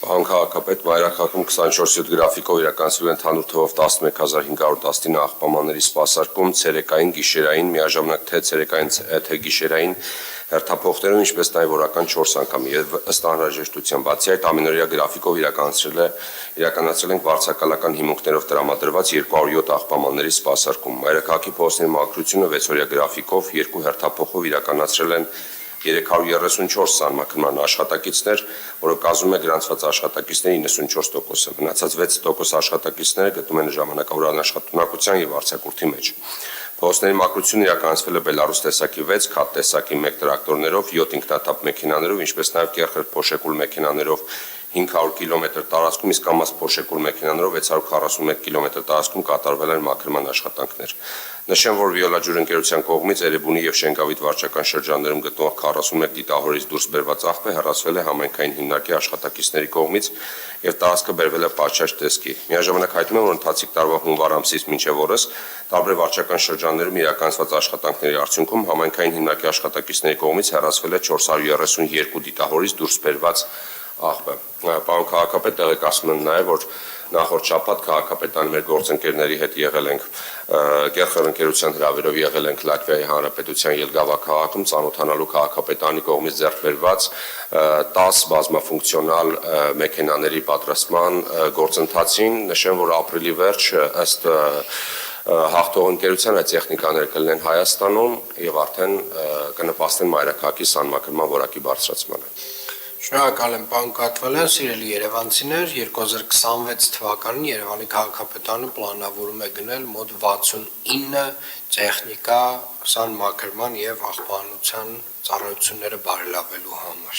Պարոն քաղաքապետ, մայրաքաղաքում 24/7 գրաֆիկով իրականացվել ընդհանուր թվով 11519 աղբամանների սպասարկում, ցերեկային, գիշերային, միաժամանակ թե ցերեկային, թե գիշերային հերթափոխներում, ինչպես նաև օրական 4 անգամ եւ ըստ անհրաժեշտության։ Բացի այդ, ամենօրյա գրաֆիկով իրականացրել ենք վարձակալական հիմունքներով տրամադրված 207 աղբամանների սպասարկում։ Մայրաքաղաքի փողոցների մաքրությունը 6-օրյա գրաֆիկով 2 հերթափոխով իրականացրել են 334 սահմանման աշխատակիցներ, որը կազմում է գրանցված աշխատակիցների 94%-ը։ Մնացած 6% աշխատակիցները գտնվում են ժամանակավորական աշխատունակության եւ արձակուրդի մեջ։ Փողոցների մաքրությունն իրականացվել է Բելարուս տեսակի 6, քաթ տեսակի 1 տրակտորներով, 7 ինքնաթափ մեքենաներով, ինչպես նաև կեռ փոշեկուլ մեքենաներով 500 կիլոմետր տարածքում, իսկ կամաց փոշեկուլ մեքենաներով 641 կիլոմետր տարածքում կատարվել են մաքրման աշխատանքներ։ Նշեմ, որ Վիոլա ջուր ընկերության կողմից Էրեբունի եւ Շենգավիթ վարչական շրջաններում գտնվող 41 դիտահորից դուրս բերված աղբը հեռացվել է համայնքային հիմնարկի աշխատակիցների կողմից եւ տարածքը բերվել է պատշաճ տեսքի։ Միաժամանակ հայտնում եմ, որ ընթացիկ տարվա հունվար ամսից մինչեւ օրս տարբեր վարչական շրջաններում իրականացված աշխատանքների արդյունքում համայնքային հիմնարկի աշխատակիցների կողմից հեռացվել է 432 դիտահորից դուրս բերված աղբը։ Պարոն քաղաքապետ, տեղեկացնում եմ նաև, որ նախորդ շաբաթ քաղաքապետարանի մեր գործընկերների հետ եղել ենք Կերխեր ընկերության հրավերով եղել ենք Լատվիայի Հանրապետության Ելգավա քաղաքում ծանոթանալու քաղաքապետարանի կողմից ձեռք բերված 10 բազմաֆունկցիոնալ մեքենաների պատրաստման գործընթացին։ Նշեմ, որ ապրիլի վերջ ըստ հաղթող ընկերության այդ տեխնիկաները կլինեն Հայաստանում եւ արդեն կնպաստեն մայրաքաղաքի սահմանման որակի բարձրացմանը։ Շնորհակալ եմ, պարոն Կաթվալյան, սիրելի երևանցիներ, 2026 թվականին Երևանի քաղաքապետարանը պլանավորում է գնել մոտ 69 տեխնիկա սահմանման եւ աղբանության ծառայությունները բարելավելու համար։